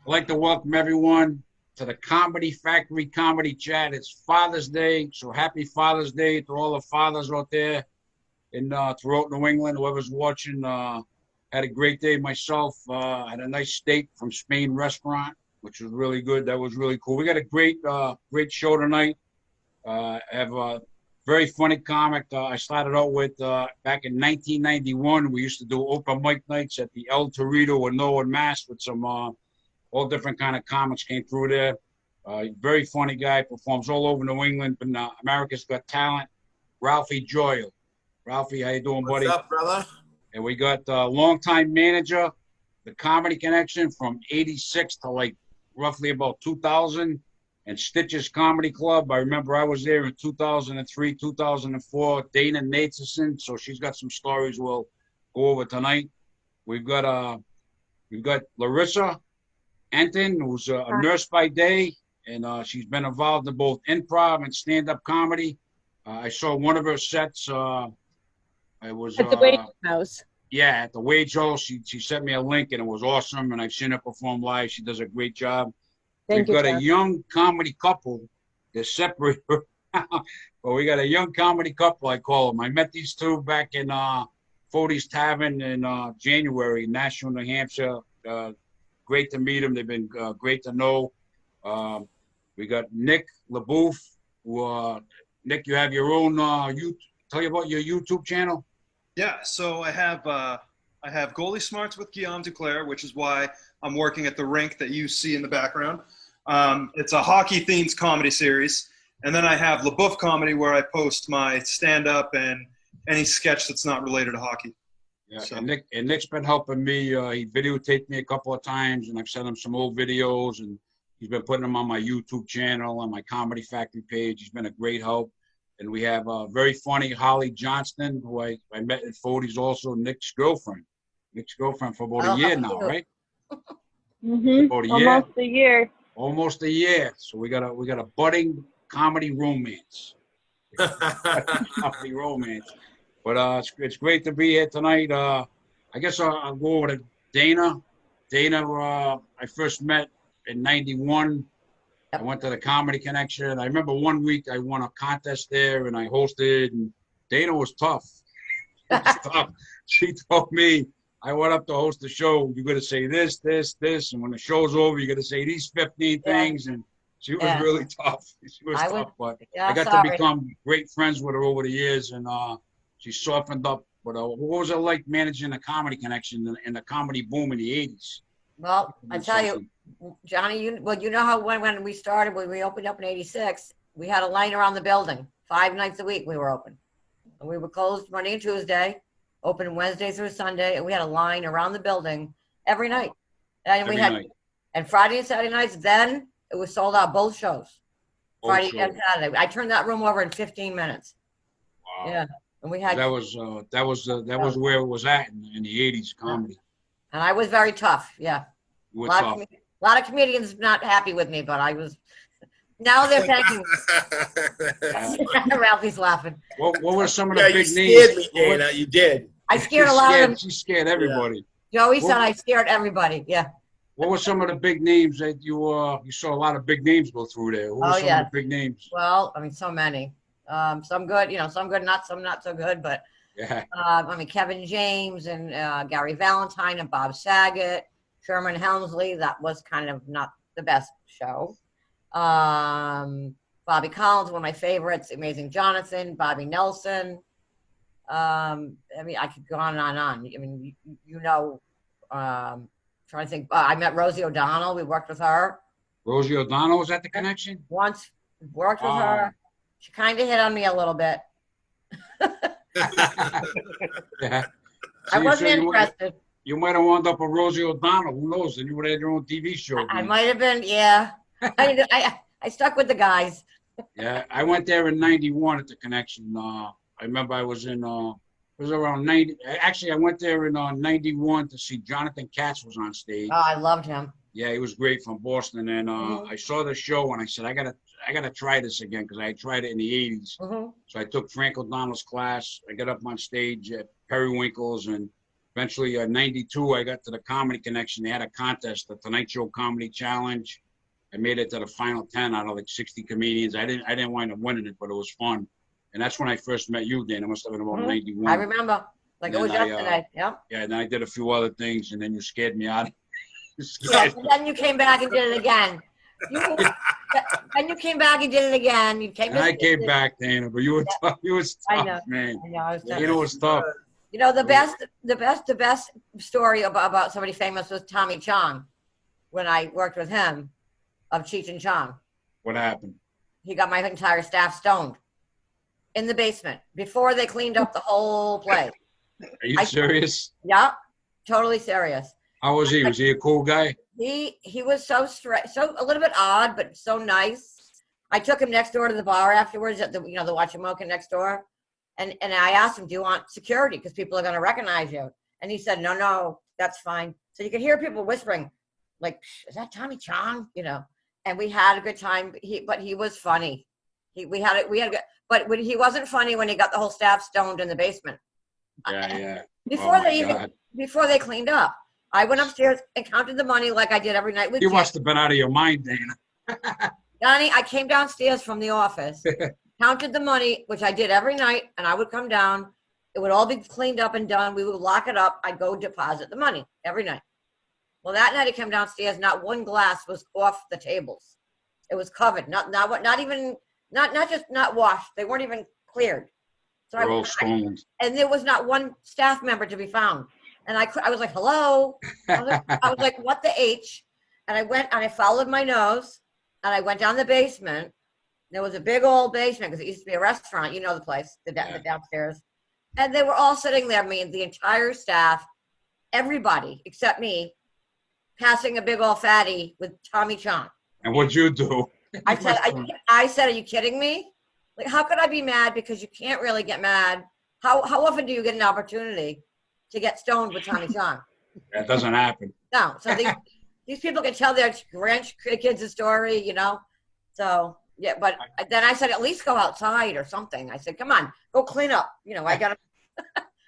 I'd like to welcome everyone to the Comedy Factory Comedy Chat. It's Father's Day, so happy Father's Day to all the fathers out there in throughout New England. Whoever's watching, had a great day myself. Had a nice steak from Spain restaurant, which was really good. That was really cool. We got a great show tonight. I have a very funny comic I started out with back in 1991. We used to do open mic nights at the El Torito in Norwood, Mass. with some all different kind of comics came through there. Very funny guy, performs all over New England, but America's Got Talent. Ralphie Joyal. Ralphie, how you doing, buddy? What's up, brother? And we got longtime manager, the Comedy Connection from 86 to like roughly about 2000. And Stitches Comedy Club. I remember I was there in 2003, 2004. Dana Nathanson. So she's got some stories we'll go over tonight. We've got Larisa, Entin, who's a nurse by day, and she's been involved in both improv and stand-up comedy. I saw one of her sets. I was at the Wage House. Yeah, at the Wage House. She sent me a link, and it was awesome. And I've seen her perform live. She does a great job. We've got a young comedy couple. They're separate, but we got a young comedy couple. I call them. I met these two back in Fody's Tavern in January, Nashville, New Hampshire. Great to meet them. They've been great to know. We got Nick LeBoeuf. Nick, you have your own. Tell you about your YouTube channel. Yeah, so I have Goalie Smarts with Guillaume Duclair, which is why I'm working at the rink that you see in the background. It's a hockey-themed comedy series. And then I have LeBoeuf Comedy, where I post my stand-up and any sketch that's not related to hockey. Yeah, so. and Nick's been helping me. He videotaped me a couple of times, and I've sent him some old videos, and he's been putting them on my YouTube channel, on my Comedy Factory page. He's been a great help. And we have a very funny Holly Johnston, who I met at Fody's, also Nick's girlfriend. Nick's girlfriend for about a year now, right? About a year. Almost a year. So we got a budding comedy romance. Comedy romance. But it's great to be here tonight. I guess I'll go over to Dana. Dana, I first met in 91. I went to the Comedy Connection. I remember one week I won a contest there and I hosted, and Dana was tough. She told me, I went up to host the show. You're going to say this, this, this. And when the show's over, you're going to say these 15 things. And she was really tough. She was tough. But I got to become great friends with her over the years. And she softened up. But what was it like managing the Comedy Connection and the comedy boom in the 80s? Well, I tell you, Johnny, you know how when we started, when we opened up in 86, we had a line around the building. 5 nights a week we were open. And we were closed Monday and Tuesday, open Wednesday through Sunday, and we had a line around the building every night. And and Friday and Saturday nights, then it was sold out, both shows. Friday and Saturday. I turned that room over in 15 minutes. Wow. Yeah. And we had that was where it was at in the 80s comedy. And I was very tough, yeah. A lot of comedians not happy with me, but I was. Now they're thanking me. Ralphie's laughing. What were some of the big names? You scared me, Dana. You did. I scared a lot of them. She scared everybody. Yeah. Joey said I scared everybody. Yeah. What were some of the big names that you saw a lot of big names go through there? What were some of the big names? Well, I mean, so many. Some good, some good, some not so good, but. Yeah. I mean, Kevin James and Gary Valentine and Bob Saget, Sherman Helmsley. That was kind of not the best show. Bobby Collins, one of my favorites. Amazing Jonathan, Bobby Nelson. I mean, I could go on and on. I mean, trying to think. I met Rosie O'Donnell. We worked with her. Rosie O'Donnell was at the Connection? Once worked with her. She kind of hit on me a little bit. Yeah. I wasn't interested. You might have wound up with Rosie O'Donnell. Who knows? And you would have had your own TV show. I might have been, yeah. I stuck with the guys. Yeah, I went there in 91 at the Connection. I remember I was in, it was around 90. Actually, I went there in 91 to see Jonathan Katz was on stage. Oh, I loved him. Yeah, he was great from Boston. And I saw the show and I said, I gotta try this again because I tried it in the 80s. So I took Frank O'Donnell's class. I got up on stage at Periwinkle's and Eventually, in '92, I got to the Comedy Connection. They had a contest, the Tonight Show Comedy Challenge. I made it to the final 10 out of like 60 comedians. I didn't wind up winning it, but it was fun. And that's when I first met you, Dan. It must have been about '91. I remember. Like it was yesterday. Yep. Yeah, and then I did a few other things, and then you scared me out. Yes, and then you came back and did it again. Then you came back and did it again. You came. And I came back, Dana, but you were tough. You was tough, man. I know. I was tough. You know, it was tough. You know, the best story about somebody famous was Tommy Chong, when I worked with him, of Cheech and Chong. What happened? He got my entire staff stoned in the basement before they cleaned up the whole place. Are you serious? Yeah, totally serious. How was he? Was he a cool guy? He was so straight, so a little bit odd, but so nice. I took him next door to the bar afterwards at the the Watchamoka next door, and I asked him, "Do you want security? Because people are going to recognize you." And he said, "No, that's fine." So you could hear people whispering, like, "Is that Tommy Chong?" And we had a good time. But he was funny. We had good, but he wasn't funny when he got the whole staff stoned in the basement. Yeah. Before they cleaned up. I went upstairs and counted the money like I did every night with You Jim. must have been out of your mind, Dana. Johnny, I came downstairs from the office, counted the money, which I did every night, and I would come down. It would all be cleaned up and done. We would lock it up. I'd go deposit the money every night. Well, that night I came downstairs, not one glass was off the tables. It was covered, not washed. They weren't even cleared. So They're all stoned. And there was not one staff member to be found. And I was like, hello. I was like, what the H? And I went and I followed my nose and I went down the basement. There was a big old basement because it used to be a restaurant. You know the place, the downstairs. And they were all sitting there, the entire staff, everybody except me, passing a big old fatty with Tommy Chong. And what'd you do? I said, are you kidding me? Like, how could I be mad? Because you can't really get mad. How often do you get an opportunity to get stoned with Tommy Chong? That doesn't happen. No. So these people can tell their grandkids a story, So, yeah, but then I said, at least go outside or something. I said, come on, go clean up. I got to.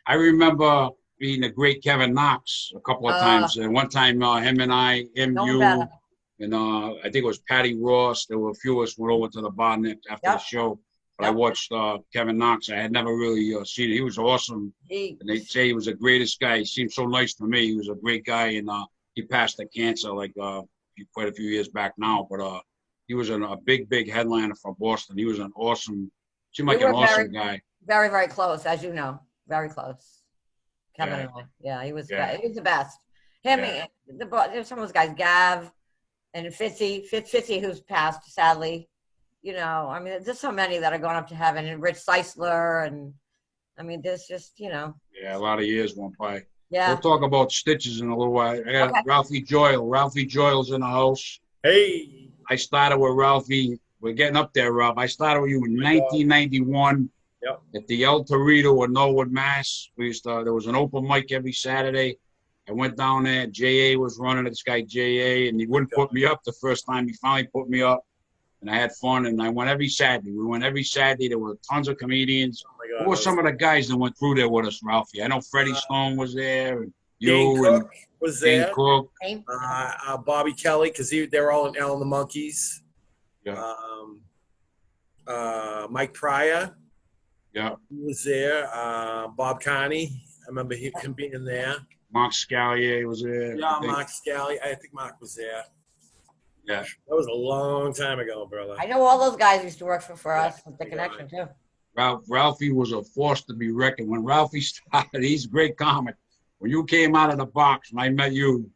I remember meeting the great Kevin Knox a couple of times. And one time, him and I, you, and I think it was Patty Ross. There were a few of us went over to the bar after the show. But I watched Kevin Knox. I had never really seen it. He was awesome. And they say he was the greatest guy. He seemed so nice to me. He was a great guy, and he passed the cancer quite a few years back now. But he was a big headliner from Boston. He was an awesome, seemed like an awesome guy. Very, very close, as you know. Very close. Kevin and I. Yeah, he was the best. Him, some of those guys, Gav and Fitzy, who's passed, sadly. There's so many that are going up to heaven, and Rich Seisler, and there's just, Yeah, a lot of years went by. Yeah. We'll talk about stitches in a little while. I got Ralphie Joyal. Ralphie Joyal's in the house. Hey. I started with Ralphie. We're getting up there, Ralph. I started with you in 1991 at the El Torito in Norwood, Mass. There was an open mic every Saturday. I went down there. J.A. was running it, this guy J.A., and he wouldn't put me up the first time. He finally put me up. And I had fun, and I went every Saturday. We went every Saturday. There were tons of comedians. Oh my God, who were some of the guys that went through there with us, Ralphie? I know Freddie Stone was there, and Dane Cook was there. Dane Cook. Bobby Kelly, because they were all in Al and the Monkeys. Yeah. Mike Pryor. Yeah. He was there. Bob Connie. I remember him being there. Mark Scallier was there. Yeah, Mark Scallier. I think Mark was there. Yeah. That was a long time ago, brother. I know all those guys used to work for us with the connection, too. Ralphie was a force to be reckoned. When Ralphie started, he's a great comic. When you came out of the box, when I met you,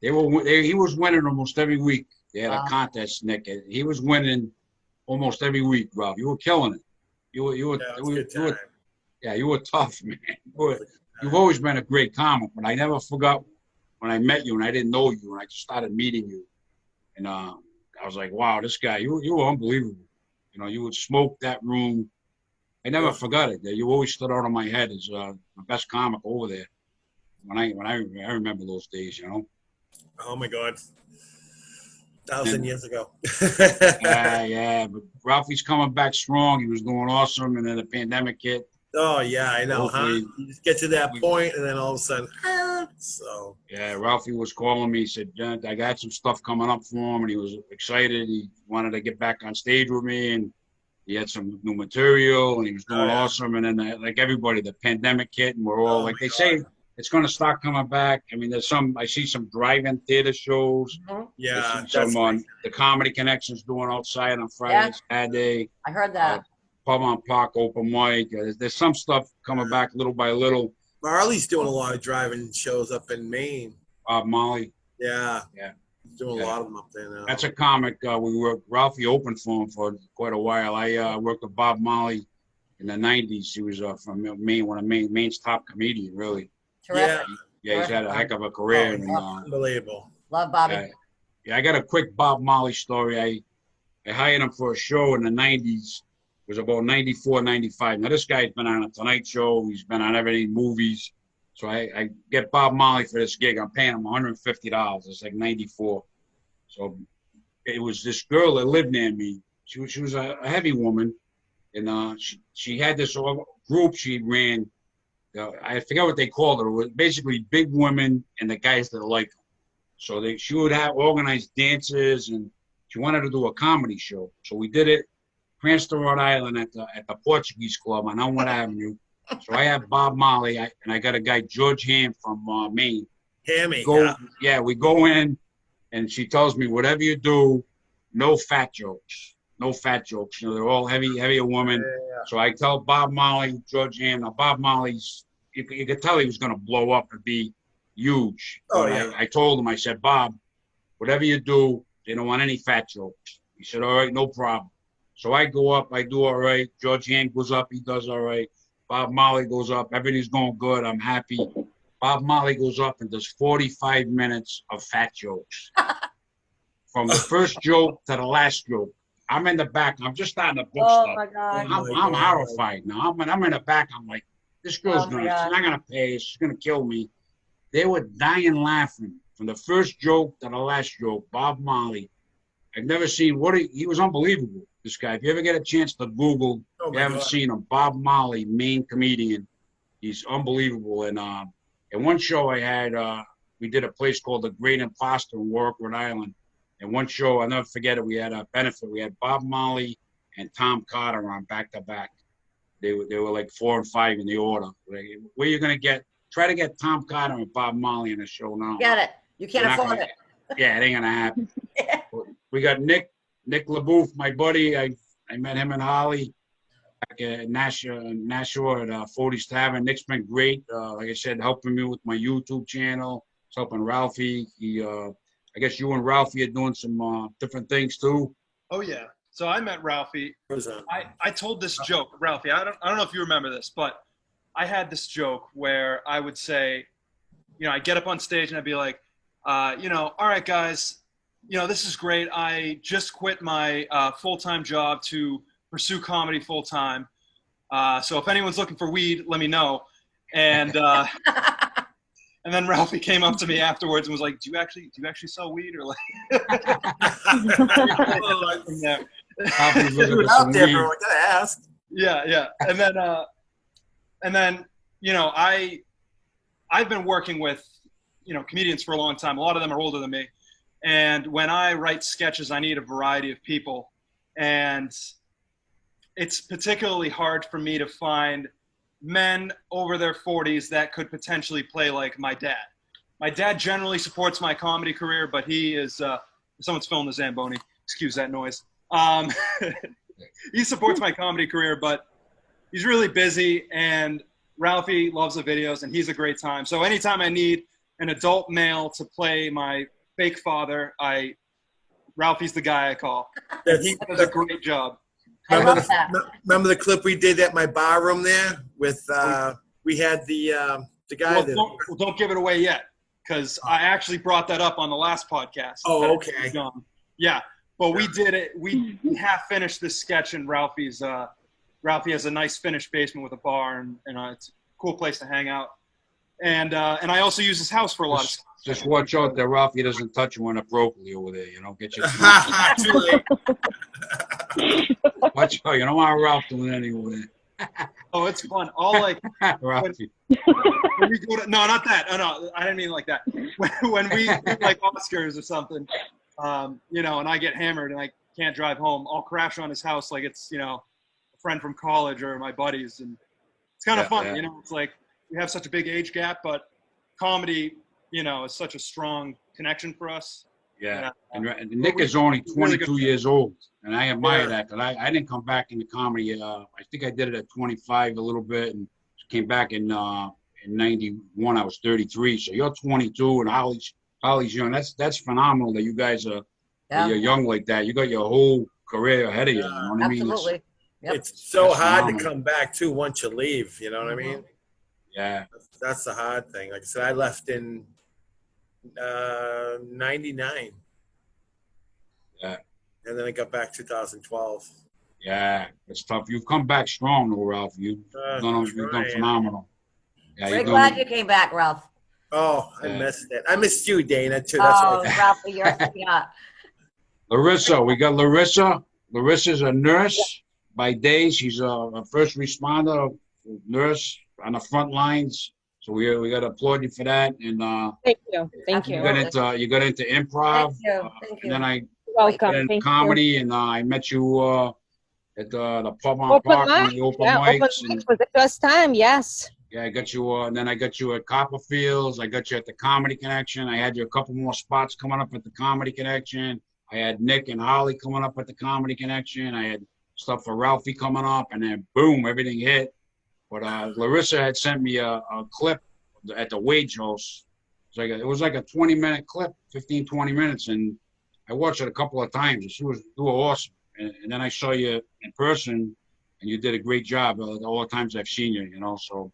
he was winning almost every week. They had a contest, Nick. He was winning almost every week, Ralph. You were killing it. You were tough, man. You've always been a great comic, but I never forgot when I met you and I didn't know you and I just started meeting you. And I was like, wow, this guy, you were unbelievable. You would smoke that room. I never forgot it. You always stood out in my head as the best comic over there. When I remember those days, Oh my God. 1,000 years ago. yeah. But Ralphie's coming back strong. He was doing awesome, and then the pandemic hit. Oh yeah, I know. Huh? You just get to that point, and then all of a sudden, So yeah, Ralphie was calling me. He said, "John, I got some stuff coming up for him," and he was excited. He wanted to get back on stage with me, and he had some new material, and he was doing awesome. And then, like everybody, the pandemic hit, and we're all like they say, it's going to start coming back. I mean, I see some drive-in theater shows. yeah, Some on the Comedy Connections doing outside on Friday, Saturday. I heard that. Pub on Park open mic. There's some stuff coming back little by little. Marley's doing a lot of driving shows up in Maine. Molly. Yeah. Yeah. He's doing a lot of them up there now. That's a comic. Ralphie opened for him for quite a while. I worked with Bob Molly in the 90s. He was from Maine, one of Maine's top comedian, really. Terrific. Yeah, he's had a heck of a career. Unbelievable. Love Bobby. I got a quick Bob Molly story. I hired him for a show in the 90s. It was about 94, 95. Now, this guy's been on a Tonight Show. He's been on everything, movies. So I get Bob Molly for this gig. I'm paying him $150. It's like 94. So it was this girl that lived near me. She was a heavy woman. And she had this group she ran. I forget what they called her. It was basically big women and the guys that like them. So she would have organized dances, and she wanted to do a comedy show. So we did it. Cranston, Rhode Island, at the Portuguese Club on Elmwood Avenue. So I have Bob Molly, and I got a guy, George Ham from Maine. Hammy. We go in, and she tells me, whatever you do, no fat jokes. No fat jokes. You know, they're all heavier women. Yeah. So I tell Bob Molly, George Ham. Now, Bob Molly's, you could tell he was going to blow up and be huge. I told him, I said, Bob, whatever you do, they don't want any fat jokes. He said, all right, no problem. So I go up, I do all right. George Hand goes up, he does all right. Bob Molly goes up, everything's going good, I'm happy. Bob Molly goes up and does 45 minutes of fat jokes. From the first joke to the last joke. I'm in the back, I'm just starting to book stuff. My God. I'm horrified now. I'm in the back, I'm like, this girl's she's not gonna pay, she's gonna kill me. They were dying laughing from the first joke to the last joke. Bob Molly. I've never seen he was unbelievable, this guy. If you ever get a chance to Google, you haven't seen him. Bob Molly, Maine comedian. He's unbelievable. And in one show I had, we did a place called The Great Imposter in Warwick, Rhode Island. And one show, I'll never forget it, we had a benefit. We had Bob Molly and Tom Carter on back to back. They were like 4 and 5 in the order. Like, where you gonna try to get Tom Carter and Bob Molly in a show now. Get it. You can't afford it. Yeah, it ain't gonna happen. We got Nick LeBoeuf, my buddy. I met him in Holly back at Nashua at 40's Tavern. Nick's been great. Like I said, helping me with my YouTube channel. He's helping Ralphie. I guess you and Ralphie are doing some different things too. Oh yeah. So I met Ralphie. I told this joke, Ralphie. I don't know if you remember this, but I had this joke where I would say, I get up on stage and I'd be like, all right, guys, this is great. I just quit my full-time job to pursue comedy full-time. So if anyone's looking for weed, let me know. And and then Ralphie came up to me afterwards and was like, do you actually sell weed, or like? Out there, bro. I gotta ask. Yeah. And then I've been working with comedians for a long time. A lot of them are older than me. And when I write sketches, I need a variety of people. And it's particularly hard for me to find men over their 40s that could potentially play like my dad. My dad generally supports my comedy career, but he is, someone's filming the Zamboni. Excuse that noise. He supports my comedy career, but he's really busy, and Ralphie loves the videos, and he's a great time. So anytime I need an adult male to play my fake father, Ralphie's the guy I call. He does a great job. Remember the clip we did at my bar room there with we had the guy. Don't give it away yet, because I actually brought that up on the last podcast. Oh, okay. Yeah, but we did it. We half finished this sketch, and Ralphie has a nice finished basement with a bar, and it's a cool place to hang out. And I also use his house for a lot of stuff. Just watch out that Ralphie doesn't touch you inappropriately over there. Get your Too late. watch out. You don't want Ralph doing anything over there. Oh, it's fun. All like Ralphie. when we go to, no, not that. Oh, no, I didn't mean like that. When we do like Oscars or something, you know, and I get hammered and I can't drive home, I'll crash on his house like it's, you know, a friend from college or my buddies, and it's kind of fun. You know, it's like we have such a big age gap, but comedy, you know, is such a strong connection for us. Yeah, and Nick is only 22 years old, and I admire that. Cause I didn't come back into comedy. I think I did it at 25 a little bit, and came back in '91. I was 33. So you're 22, and Holly's young. That's phenomenal that you guys are that you're young like that. You got your whole career ahead of you. You know what I mean? Absolutely. It's so hard to come back too once you leave. You know what I mean? Yeah. That's the hard thing. Like I said, I left in 99. Yeah. And then I got back 2012. Yeah, it's tough. You've come back strong, though, Ralph. You've done phenomenal. Yeah, we're glad you came back, Ralph. Oh, I missed it. I missed you, Dana, too. That's Ralph, you're Larissa, we got Larissa. Larissa's a nurse by day. She's a first responder, nurse on the front lines. So we got to applaud you for that. And thank you. You got into improv. Thank you. And then I welcome. got into Thank comedy, you. and I met you at the pub on Park on the open mics. Open mic for the first time, yes. Yeah, I got you. And then I got you at Copperfields. I got you at the Comedy Connection. I had you a couple more spots coming up at the Comedy Connection. I had Nick and Holly coming up at the Comedy Connection. I had stuff for Ralphie coming up, and then boom, everything hit. But Larissa had sent me a clip at the Wage House. It was like a 20-minute clip, 15, 20 minutes, and I watched it a couple of times. You were awesome. And then I saw you in person, and you did a great job all the times I've seen you, you know. So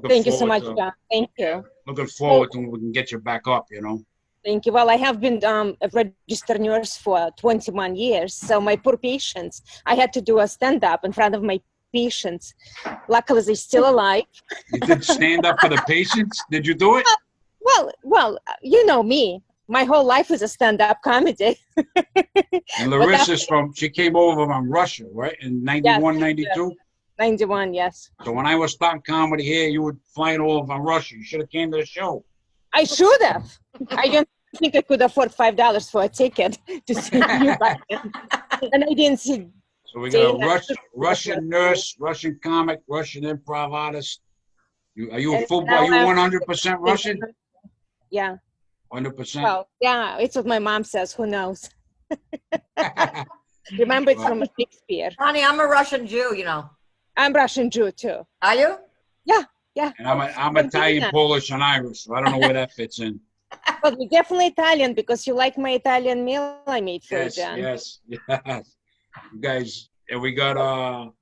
thank you so much, John. Thank you. Looking forward to when we can get you back up, you know. Thank you. Well, I have been a registered nurse for 21 years. So my poor patients, I had to do a stand-up in front of my patients. Luckily, they're still alive. You did stand up for the patients? Did you do it? Well, you know me. My whole life is a stand-up comedy. And Larissa's she came over from Russia, right? In 91, 92? 91, yes. So when I was starting comedy here, you were flying over from Russia. You should have came to the show. I should have. I don't think I could afford $5 for a ticket to see you back then. And I didn't see. So we got a Russian nurse, Russian comic, Russian improv artist. Are you 100% Russian? Yeah. 100%? Well, yeah, it's what my mom says. Who knows? Remember, it's from Shakespeare. Honey, I'm a Russian Jew, you know. I'm Russian Jew, too. Are you? Yeah. And I'm Italian, Polish, and Irish, so I don't know where that fits in. But we're definitely Italian because you like my Italian meal I made for you, John. Yes. You guys, and we got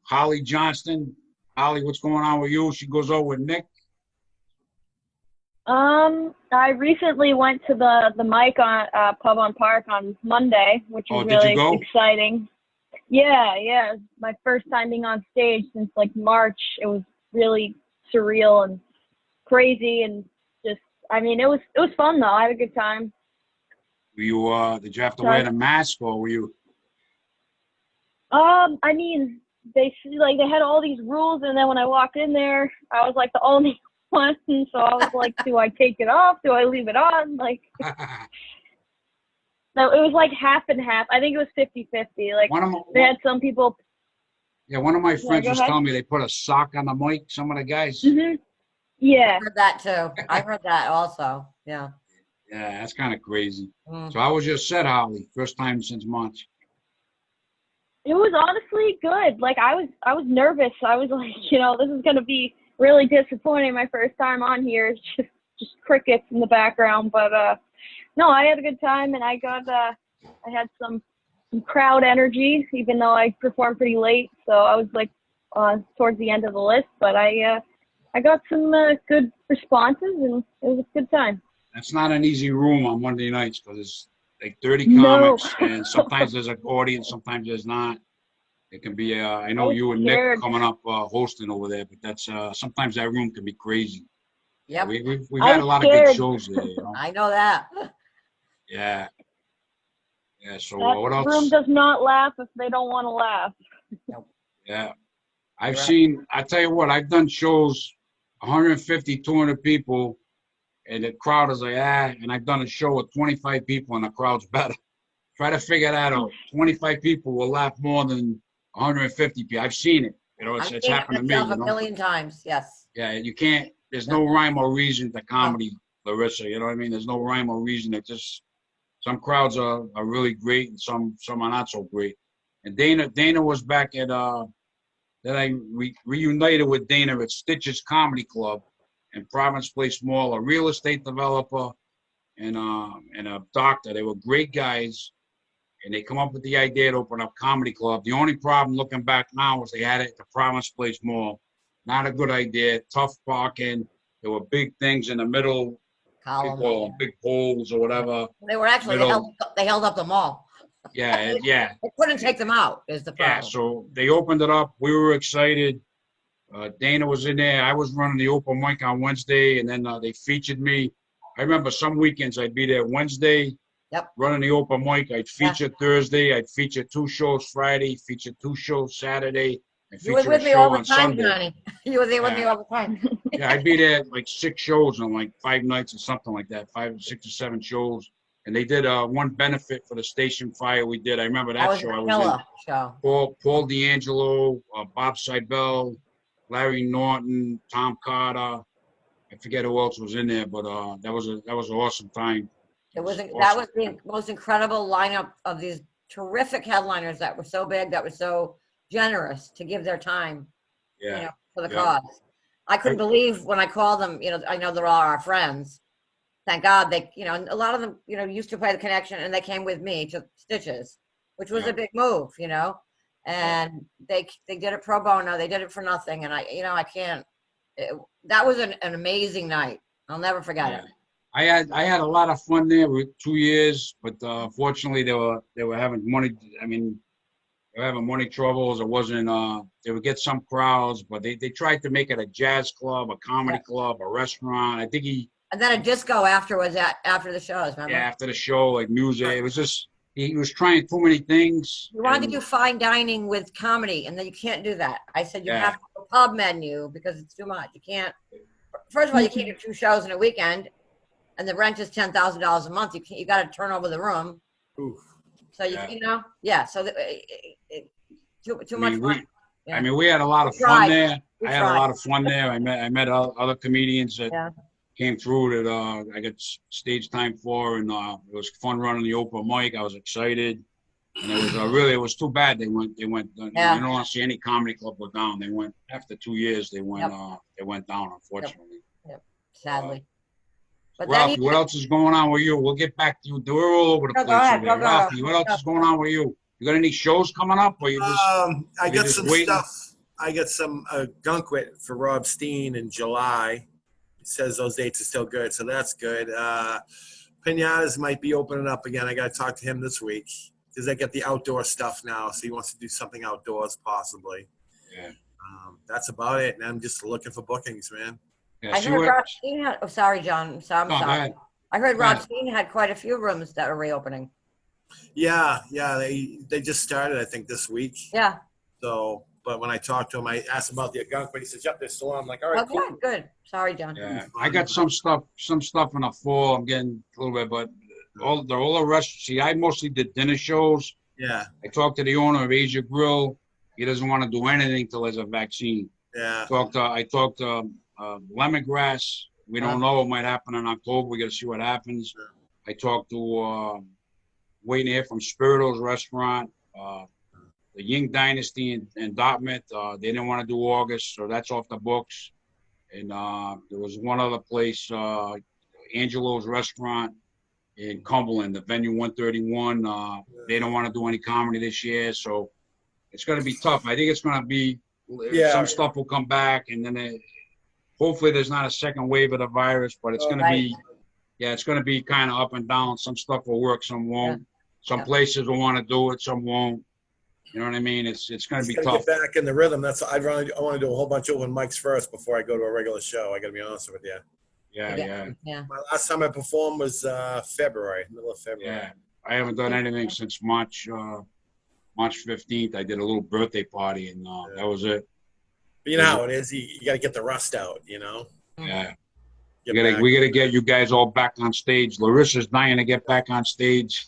Holly Johnston. Holly, what's going on with you? She goes over with Nick. I recently went to the mic on Pub on Park on Monday, which was really exciting. Yeah. My first time being on stage since like March. It was really surreal and crazy, and just, I mean, it was fun though. I had a good time. Were you did you have to wear the mask, or were you? I mean, they had all these rules, and then when I walked in there, I was like the only one, so I was like, do I take it off? Do I leave it on? Like, no, it was like half and half. I think it was 50-50. Like, they had some people. Yeah, one of my friends was telling me they put a sock on the mic, some of the guys. Mm-hmm. Yeah. I heard that too. I heard that also. Yeah. Yeah, that's kind of crazy. So how was your set, Holly? First time since March. It was honestly good. Like, I was nervous. I was like, this is gonna be really disappointing. My first time on here. It's just crickets in the background. But no, I had a good time, and I had some crowd energy, even though I performed pretty late. So I was like towards the end of the list, but I got some good responses, and it was a good time. That's not an easy room on Monday nights because it's like 30 comics, and sometimes there's an audience, sometimes there's not. It can be, I know you and Nick are coming up hosting over there, but that's sometimes that room can be crazy. Yeah, we've had a lot of good shows there. I know that. Yeah. Yeah. So that what else? Room does not laugh if they don't want to laugh. Yeah. I've Right. seen, I tell you what, I've done shows, 150, 200 people, and the crowd is like, and I've done a show with 25 people, and the crowd's better. Try to figure that out. 25 people will laugh more than 150 people. I've seen it. You know, I've it's seen it happened to me, myself you a know? million times. Yes. Yeah, you can't, there's no rhyme or reason to comedy, Larissa, you know what I mean? There's no rhyme or reason. It just, some crowds are really great and some are not so great. And Dana was back at, then I reunited with Dana at Stitches Comedy Club in Province Place Mall, a real estate developer and a doctor. They were great guys. And they come up with the idea to open up comedy club. The only problem looking back now is they had it at the Province Place Mall. Not a good idea. Tough parking. There were big things in the middle. Column. Big poles or whatever. They were actually, they held up the mall. Yeah. They couldn't take them out is the problem. Yeah, so they opened it up. We were excited. Dana was in there. I was running the open mic on Wednesday, and then they featured me. I remember some weekends I'd be there Wednesday. Yep. Running the open mic, I'd feature Thursday, I'd feature 2 shows Friday, feature 2 shows Saturday, and You were feature a with me show all the on time, Sunday. Johnny. You were there with me all the time. Yeah, I'd be there like 6 shows on like 5 nights or something like that, 5, 6 or 7 shows. And they did one benefit for the station fire we did. I remember that show. I was in show. Paul D'Angelo, Bob Seibel, Larry Norton, Tom Carter. I forget who else was in there, but that was an awesome time. That was awesome. the most incredible lineup of these terrific headliners that were so big, that were so generous to give their time, for the cause. I couldn't believe when I called them, I know they're all our friends. Thank God they, a lot of them, used to play the Connection, and they came with me to Stitches, which was a big move, and they did it pro bono. They did it for nothing. And I can't, that was an amazing night. I'll never forget it. I had a lot of fun there with 2 years, but unfortunately they were having money. I mean, they were having money troubles. It wasn't. They would get some crowds, but they tried to make it a jazz club, a comedy club, a restaurant. I think and then a disco afterwards after the shows. Remember? Yeah, after the show, like music. It was just he was trying too many things. You wanted to do fine dining with comedy, and then you can't do that. I said you have to do a pub menu because it's too much. You can't. First of all, you can't do 2 shows in a weekend. And the rent is $10,000 a month. You got to turn over the room. Oof. So So too much fun. I mean, we had a lot of fun there. I had a lot of fun there. I met other comedians that came through that I got stage time for, and it was fun running the open mic. I was excited, and it was it was too bad they went. You don't want to see any comedy club go down. They went after 2 years. They went down, unfortunately. Yep. Sadly. But Ralphie, what else is going on with you? We'll get back to you. We're all over the place. Ralphie, what else is going on with you? You got any shows coming up, or you just? I got some stuff. I got some Gunkwit for Rob Steen in July. He says those dates are still good, so that's good. Pinatas might be opening up again. I got to talk to him this week because I get the outdoor stuff now, so he wants to do something outdoors possibly. Yeah. That's about it, and I'm just looking for bookings, man. Yeah, I heard Rob Steen had. Oh, sorry, John. I'm sorry. I heard Rob Steen had quite a few rooms that are reopening. Yeah. They just started, I think, this week. Yeah. So, but when I talked to him, I asked him about the Gunkwit. He says, "Yep, they're still on." I'm like, "All right, cool." Good. Sorry, John. Yeah, I got some stuff in the fall. I'm getting a little bit, but all the rest. See, I mostly did dinner shows. Yeah. I talked to the owner of Asia Grill. He doesn't want to do anything till there's a vaccine. Yeah. I talked to Lemongrass. We don't know what might happen in October. We got to see what happens. Sure. I talked to waiting to hear from Spirito's restaurant, the Ying Dynasty in Dartmouth. They didn't want to do August, so that's off the books. And there was one other place, Angelo's restaurant in Cumberland, the Venue 131. They don't want to do any comedy this year, so it's going to be tough. I think it's going to be some stuff will come back, and then hopefully there's not a second wave of the virus, but it's going to be, it's going to be kind of up and down. Some stuff will work, some won't. Some places will want to do it, some won't. You know what I mean? It's going to be tough. Get back in the rhythm. I want to do a whole bunch of open mics first before I go to a regular show. I got to be honest with you. Yeah. My last time I performed was February, middle of February. Yeah, I haven't done anything since March 15th. I did a little birthday party, and that was it. But you know how it is. You got to get the rust out, you know? Yeah. Get We gotta get you guys all back on stage. Larissa's dying to get back on stage.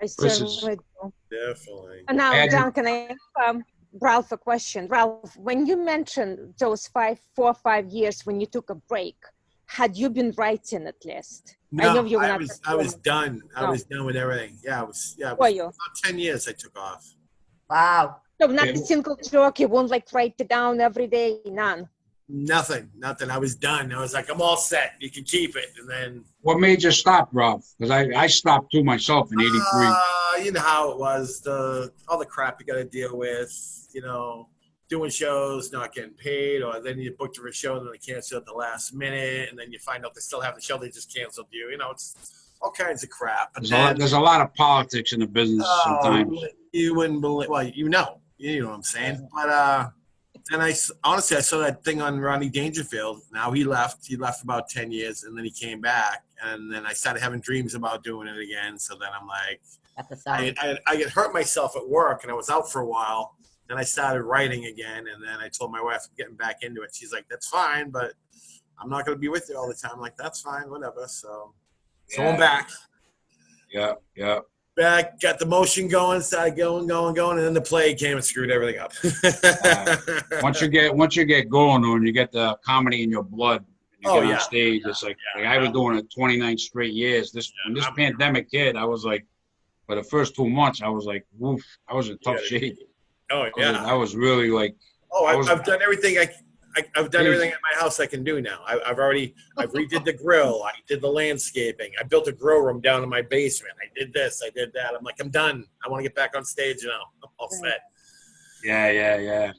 I certainly do. Definitely. And now, Imagine- John, can I ask Ralph a question? Ralph, when you mentioned those 4 or 5 years when you took a break, had you been writing at least? No, I know you were not I was done. I No. was done with everything. Yeah, it Were was you? about 10 years I took off. Wow. So not Yeah. a single joke, you won't like write it down every day, none. Nothing. I was done. I was like, I'm all set. You can keep it. And then, What made you stop, Ralph? Because I stopped too myself in '83. you know how it was, all the crap you got to deal with, you know, doing shows, not getting paid, or then you booked for a show and then they cancel at the last minute, and then you find out they still have the show, they just canceled you. You know, it's all kinds of crap. But There's a lot of politics in the business sometimes. You wouldn't believe, well, you know what I'm saying. But then honestly, I saw that thing on Rodney Dangerfield. Now he left about 10 years, and then he came back, and then I started having dreams about doing it again. So then I'm like, At the side. I get hurt myself at work, and I was out for a while. Then I started writing again, and then I told my wife I'm getting back into it. She's like, "That's fine, but I'm not going to be with you all the time." I'm like, "That's fine, whatever." So I'm back. Yeah. Back, got the motion going, started going, and then the plague came and screwed everything up. Once you get going on, you get the comedy in your blood. You get on stage. It's like I was doing it 29 straight years. When this pandemic hit, I was like, for the first 2 months, I was like, woof, I was in tough shape. Oh yeah, I was really like. Oh, I've done everything I've done everything at my house I can do now. I've redid the grill. I did the landscaping. I built a grow room down in my basement. I did this. I did that. I'm like, I'm done. I want to get back on stage now. I'm all set. Yeah.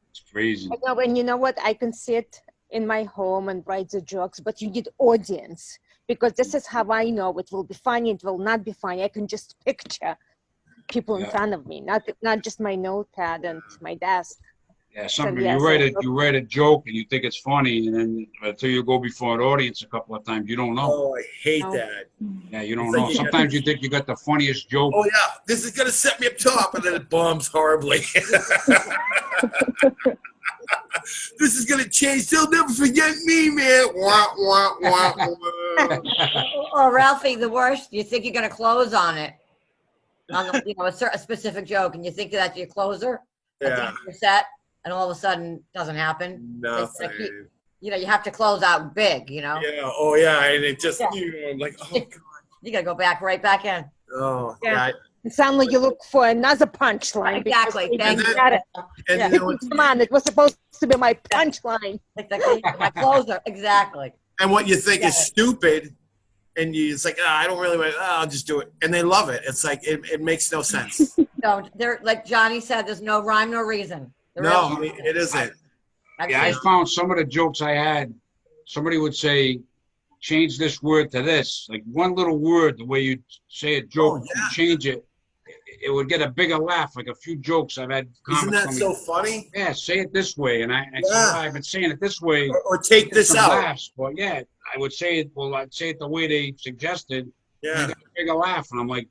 It's crazy. I know, and you know what? I can sit in my home and write the jokes, but you need audience, because this is how I know it will be funny, it will not be funny. I can just picture people in front of me, not just my notepad and my desk. Yeah, you write a joke and you think it's funny, and then until you go before an audience a couple of times, you don't know. Oh, I hate that. Yeah, you don't know. Sometimes you think you got the funniest joke. Oh yeah, this is gonna set me up top, and then it bombs horribly. This is gonna change. They'll never forget me, man. Wah, wah, wah, wah. Or Ralphie, the worst, you think you're going to close on it. On the, a specific joke, and you think that's your closer. At the end of your set, and all of a sudden it doesn't happen. Nothing. You have to close out big, Yeah. Oh yeah, and it just I'm like, oh god. You got to go back right back in. Oh yeah. It sounds like you look for another punchline. Exactly. Thank you. Come on, it was supposed to be my punchline. My closer. Exactly. And what you think is stupid, and it's like, I don't really want. I'll just do it, and they love it. It's like it makes no sense. No, there, like Johnny said, there's no rhyme, no reason. It isn't. I found some of the jokes I had. Somebody would say, change this word to this. Like one little word, the way you say a joke, you change it, it would get a bigger laugh. Like a few jokes I've had. Isn't that so funny? Yeah, say it this way. And I said, I've been saying it this way. Or take this out. Laughs. Well, yeah, I would say it. Well, I'd say it the way they suggested. Yeah. And a bigger laugh. And I'm like,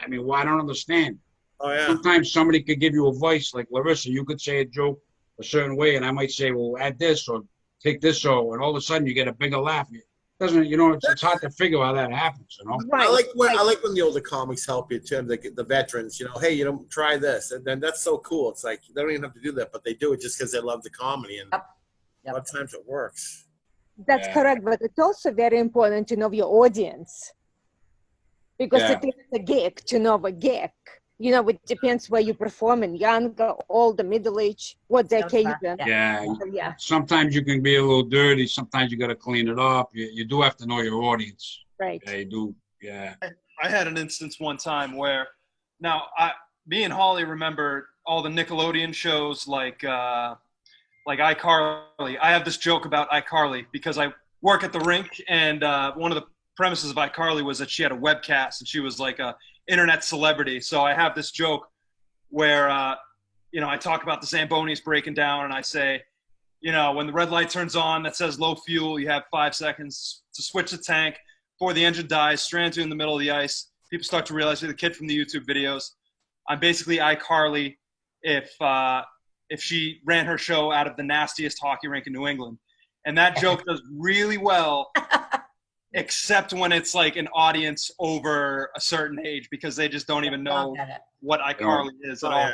I mean, well, I don't understand. Oh, yeah. Sometimes somebody could give you advice, like Larisa, you could say a joke a certain way, and I might say, well, add this or take this, and all of a sudden you get a bigger laugh. It doesn't, it's hard to figure how that happens, Right. I like when the older comics help you too, the veterans, hey, try this, and then that's so cool. It's like they don't even have to do that, but they do it just because they love the comedy, and a lot of times it works. That's correct, but it's also very important to know your audience, because it is a gig to know a gig. It depends where you perform, in younger, older, middle age, what the occasion. Yeah. Sometimes you can be a little dirty. Sometimes you got to clean it up. You do have to know your audience. Right. Yeah, you do. Yeah. I had an instance one time where, now me and Holly remember all the Nickelodeon shows like iCarly. I have this joke about iCarly because I work at the rink, and one of the premises of iCarly was that she had a webcast and she was like a internet celebrity. So I have this joke where, I talk about the Zambonis breaking down, and I say, when the red light turns on that says low fuel, you have 5 seconds to switch the tank before the engine dies, strands you in the middle of the ice. People start to realize you're the kid from the YouTube videos. I'm basically iCarly if if she ran her show out of the nastiest hockey rink in New England. And that joke does really well, except when it's like an audience over a certain age, because they just don't even know what iCarly is at all.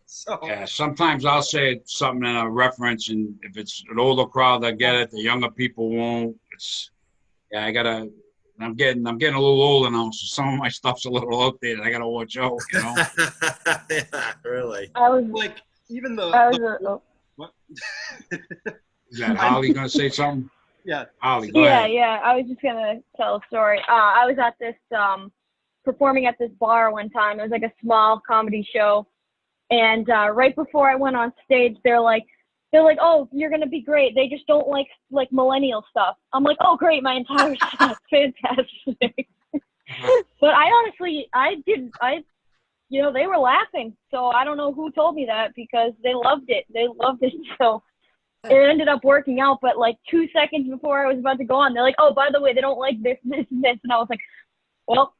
So. Yeah, sometimes I'll say something in a reference, and if it's an older crowd that get it, the younger people won't. I'm getting a little older now, so some of my stuff's a little outdated. I gotta watch out, you know. Yeah, really. I was Like even what? Is that Holly gonna say something? Yeah. Holly, go ahead. Yeah. I was just gonna tell a story. I was at this performing at this bar one time. It was like a small comedy show, and right before I went on stage, they're like, oh, you're gonna be great. They just don't like millennial stuff. I'm like, oh, great, my entire stuff, fantastic. But I honestly, they were laughing. So I don't know who told me that, because they loved it. So it ended up working out. But like 2 seconds before I was about to go on, they're like, oh, by the way, they don't like this, and I was like, well.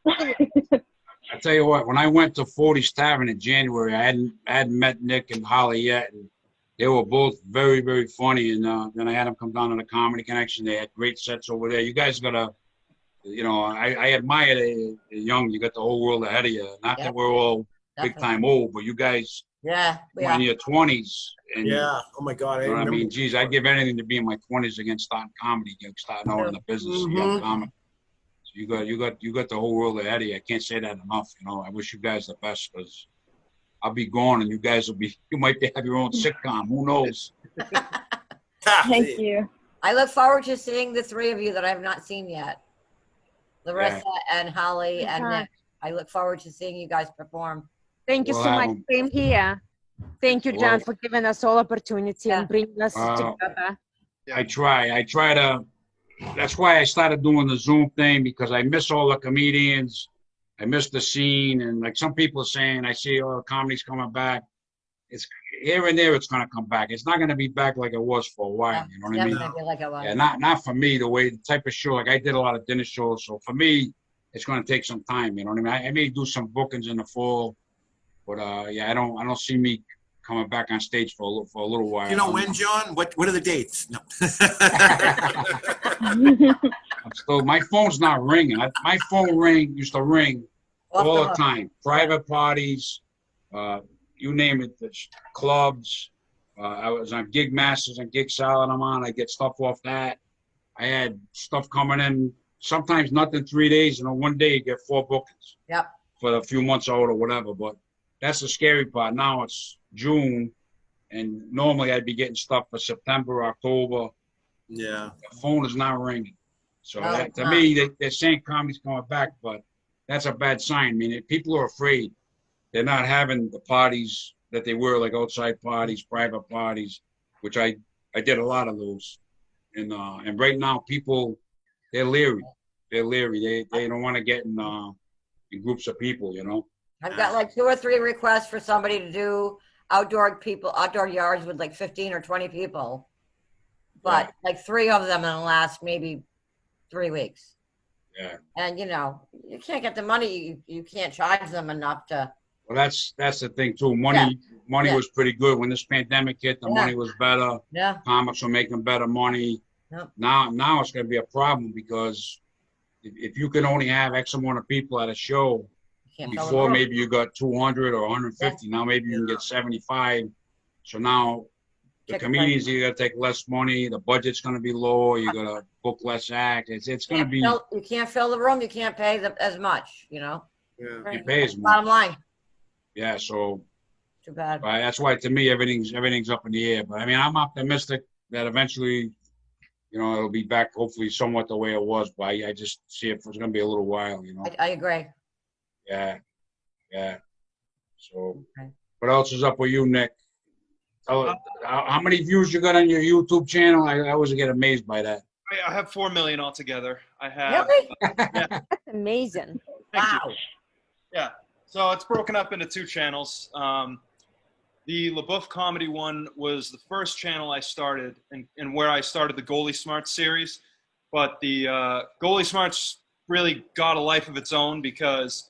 I tell you what, when I went to 40's Tavern in January, I hadn't met Nick and Holly yet, and they were both very, very funny. And then I had them come down to the Comedy Connection. They had great sets over there. You guys gotta, I admire the young. You got the whole world ahead of you. Not that we're all big time old, but you guys, in your 20s. And, yeah. Oh my God. You know what I mean? Geez, I'd give anything to be in my 20s against starting comedy, starting out in the business. Young comic. So you got the whole world ahead of you. I can't say that enough. I wish you guys the best, because I'll be gone and you guys you might have your own sitcom. Who knows? Thank you. I look forward to seeing the three of you that I have not seen yet. Larisa and Holly and Nick. I look forward to seeing you guys perform. Thank you so much. Same here. Thank you, John, for giving us all opportunity and bringing us together. I try to. That's why I started doing the Zoom thing, because I miss all the comedians. I miss the scene. And like some people are saying, I see all the comedy's coming back. It's here and there, it's going to come back. It's not going to be back like it was for a while. You know what I mean? Like it was. Yeah, not for me, the type of show. Like I did a lot of dinner shows. So for me, it's going to take some time. You know what I mean? I may do some bookings in the fall. But I don't see me coming back on stage for a little while. You know when, John? What are the dates? No. My phone's not ringing. My phone used to ring all the time. Private parties, you name it, the clubs. I was on Gig Masters and Gig Salad. I get stuff off that. I had stuff coming in. Sometimes nothing 3 days. One day you get 4 bookings. Yep. For a few months out or whatever, but. That's the scary part. Now it's June, and normally I'd be getting stuff for September, October. Yeah. The phone is not ringing. So to me, they're saying comedy's coming back, but that's a bad sign. I mean, people are afraid. They're not having the parties that they were, like outside parties, private parties, which I did a lot of those. And right now, people, they're leery. They're leery. They don't want to get in groups of people, I've got like 2 or 3 requests for somebody to do outdoor yards with like 15 or 20 people. But like 3 of them in the last maybe 3 weeks. Yeah. And you can't get the money. You can't charge them enough to. Well, that's the thing too. Money was pretty good when this pandemic hit. The money was better. Yeah. Comics were making better money. Yep. Now it's going to be a problem, because if you can only have X amount of people at a show. Before maybe you got 200 or 150. Now maybe you can get 75. So now the comedians, you got to take less money. The budget's going to be lower. You got to book less acts. It's going to be. You can't fill the room. You can't pay as much. Yeah. You pay as much. Bottom line. Yeah. So. Too bad. That's why to me everything's up in the air. But I mean, I'm optimistic that eventually, it'll be back. Hopefully, somewhat the way it was. But I just see it. It's going to be a little while. I agree. Yeah. So, what else is up with you, Nick? How many views you got on your YouTube channel? I always get amazed by that. I have 4 million altogether. I have. Really? That's amazing. Wow. Yeah. So it's broken up into 2 channels. The LeBoeuf comedy one was the first channel I started, and where I started the Goalie Smarts series. But the Goalie Smarts really got a life of its own, because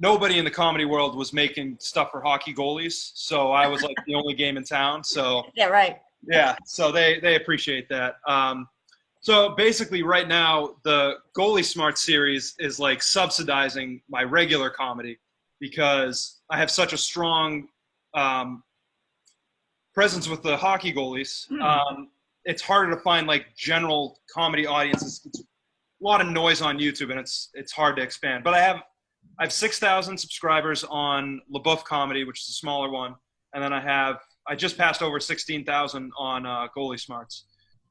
nobody in the comedy world was making stuff for hockey goalies, so I was like the only game in town. So Yeah, right. yeah, so they appreciate that. So basically, right now the Goalie Smart series is like subsidizing my regular comedy because I have such a strong presence with the hockey goalies. It's harder to find like general comedy audiences. It's a lot of noise on YouTube, and it's hard to expand. But I have 6,000 subscribers on LeBoeuf Comedy, which is a smaller one, and then I just passed over 16,000 on Goalie Smarts.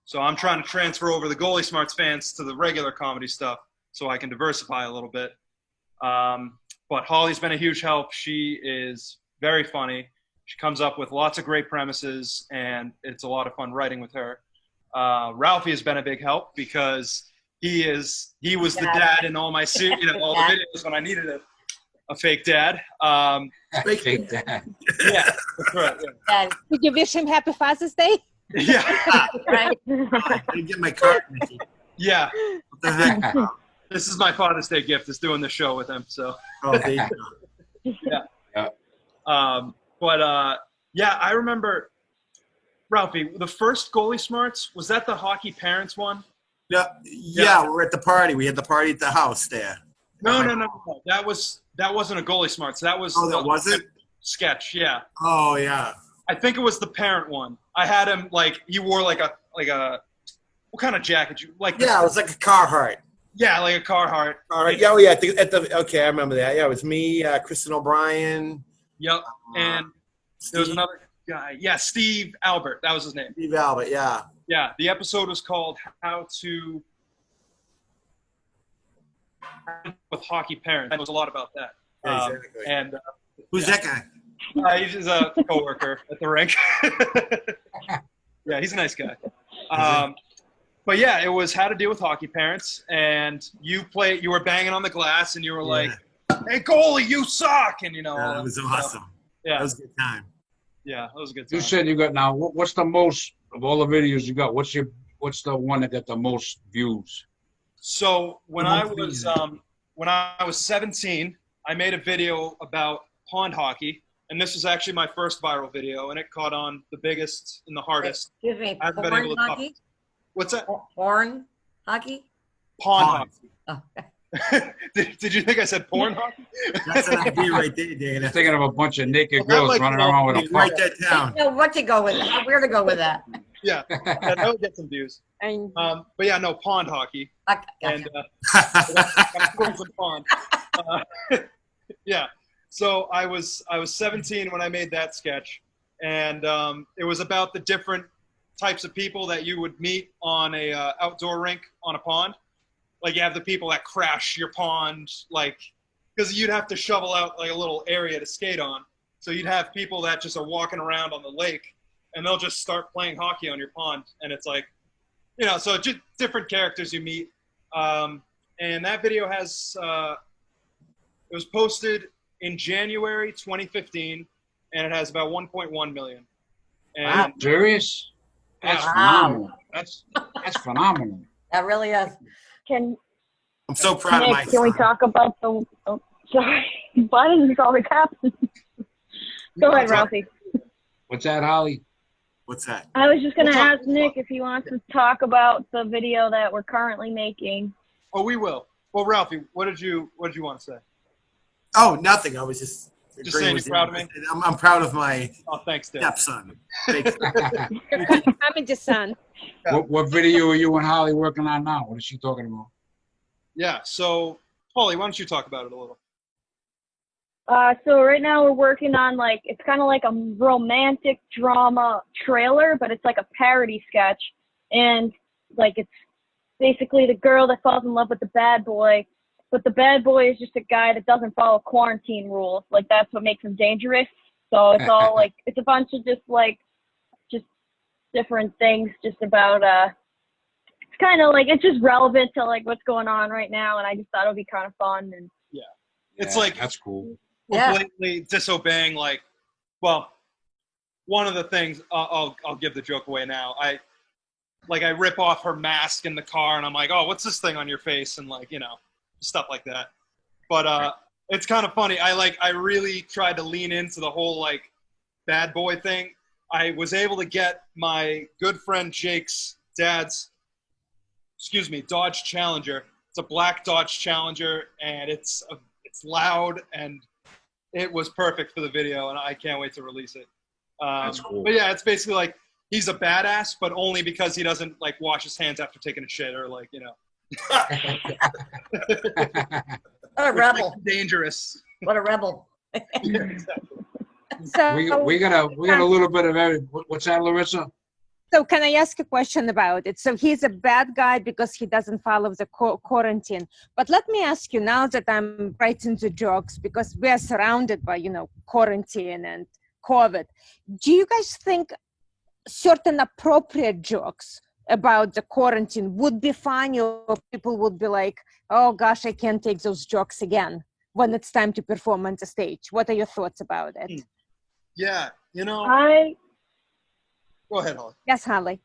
So I'm trying to transfer over the Goalie Smarts fans to the regular comedy stuff so I can diversify a little bit. But Holly's been a huge help. She is very funny. She comes up with lots of great premises, and it's a lot of fun writing with her. Ralphie has been a big help because he was the dad in all my all the videos when I needed a fake dad. Fake dad. Yeah, that's right. Yeah. Did you wish him happy Father's Day? Yeah. Right. I didn't get my card, Mickey. Yeah. What the heck? This is my Father's Day gift, is doing the show with him. So. Oh, there you go. Yeah. Yeah, I remember, Ralphie, the first Goalie Smarts, was that the hockey parents one? Yeah, we're at the party. We had the party at the house there. No. That wasn't a Goalie Smarts. That was Oh, that wasn't? sketch. Yeah. Oh, yeah. I think it was the parent one. I had him he wore like a what kind of jacket? Yeah, it was like a Carhartt. Yeah, like a Carhartt. All right. Yeah, okay, I remember that. Yeah, it was me, Kristen O'Brien. Yep. And there was another guy. Yeah, Steve Albert. That was his name. Steve Albert, yeah. Yeah, the episode was called How to with Hockey Parents. It was a lot about that. Exactly. And Who's that guy? He's just a coworker at the rink. Yeah, he's a nice guy. But yeah, it was How to Deal with Hockey Parents, and you were banging on the glass, and you were like, "Hey, goalie, you suck!" And That was awesome. Yeah, that was a good time. Yeah, that was a good time. You said you got now. What's the most of all the videos you got? What's the one that got the most views? So when I was 17, I made a video about pond hockey, and this was actually my first viral video, and it caught on the biggest and the hardest. Excuse me, I haven't been able to top it. What's that? Porn hockey? Pond Oh. hockey. Did you think I said porn hockey? That's an idea right there, Dana. I'm thinking of a bunch of naked Well, girls that running might be around with a puck. Write that down. I don't know what to go with, where to go with that. Yeah, that would get some views. But yeah, no, pond hockey. Gotcha. And pond. Yeah. So I was 17 when I made that sketch, and it was about the different types of people that you would meet on a outdoor rink on a pond. Like you have the people that crash your pond, because you'd have to shovel out like a little area to skate on. So you'd have people that just are walking around on the lake, and they'll just start playing hockey on your pond, and it's like, so just different characters you meet. And that video has it was posted in January 2015, and it has about 1.1 million. And Wow, serious? That's phenomenal. That's phenomenal. That really is. I'm so proud of my Can we talk about the? Oh, sorry. Why does this always happen? Go ahead, Ralphie. What's that, Holly? What's that? I was just gonna ask Nick if he wants to talk about the video that we're currently making. Oh, we will. Well, Ralphie, what did you want to say? Oh, nothing. I was just saying you're proud of me. I'm proud of my thanks, Dad. stepson. I'm in the sun. What video are you and Holly working on now? What is she talking about? Yeah. So, Holly, why don't you talk about it a little? So right now we're working on it's kind of like a romantic drama trailer, but it's like a parody sketch, and it's basically the girl that falls in love with the bad boy, but the bad boy is just a guy that doesn't follow quarantine rules. That's what makes him dangerous. So it's all it's a bunch of just different things, just about it's kind of it's just relevant to what's going on right now, and I just thought it would be kind of fun. And yeah, it's that's cool. We're blatantly disobeying one of the things. I'll give the joke away now. I rip off her mask in the car, and I'm like, oh, what's this thing on your face, and stuff like that. But it's kind of funny. I really tried to lean into the whole like bad boy thing. I was able to get my good friend Jake's dad's, Dodge Challenger. It's a black Dodge Challenger, and it's loud, and it was perfect for the video, and I can't wait to release it. That's cool. But yeah, it's basically like he's a badass, but only because he doesn't like wash his hands after taking a shit or like, you know. What a rebel. Dangerous. What a rebel. Yeah, exactly. So we got a little bit of every. What's that, Larissa? So can I ask a question about it? So he's a bad guy because he doesn't follow the quarantine. But let me ask you now that I'm writing the jokes, because we are surrounded by, quarantine and COVID. Do you guys think certain appropriate jokes about the quarantine would be funny, or people would be like, oh gosh, I can't take those jokes again when it's time to perform on the stage? What are your thoughts about it? Yeah, I go ahead, Holly. Yes, Holly.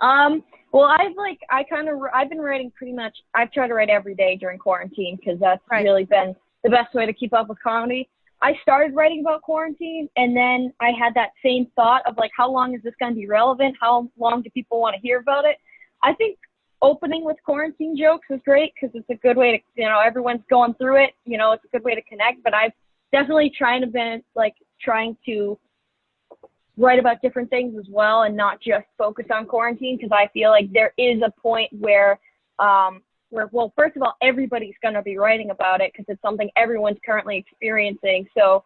Well, I've been writing pretty much. I've tried to write every day during quarantine because that's really been the best way to keep up with comedy. I started writing about quarantine, and then I had that same thought of like, how long is this going to be relevant? How long do people want to hear about it? I think opening with quarantine jokes is great because it's a good way to, everyone's going through it. It's a good way to connect. But I've definitely trying to write about different things as well and not just focus on quarantine, because I feel like there is a point where well, first of all, everybody's going to be writing about it because it's something everyone's currently experiencing. So,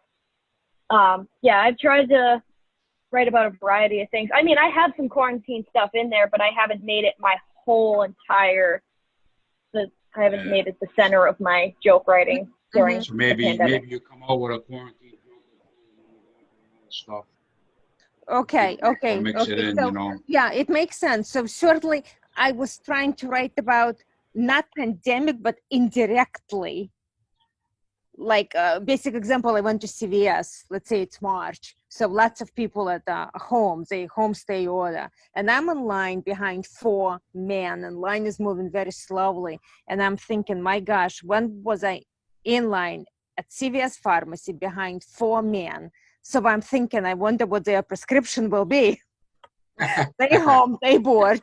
I've tried to write about a variety of things. I mean, I have some quarantine stuff in there, but I haven't made it my whole entire, I haven't made it the center of my joke writing during So maybe the pandemic. you come out with a quarantine stuff. Okay. Or mix it in, So, yeah, it makes sense. So certainly I was trying to write about not pandemic, but indirectly. Like basic example, I went to CVS, let's say it's March. So lots of people at home, they homestay order. And I'm in line behind 4 men, and line is moving very slowly. And I'm thinking, my gosh, when was I in line at CVS pharmacy behind 4 men? So I'm thinking, I wonder what their prescription will be. They home, they bored.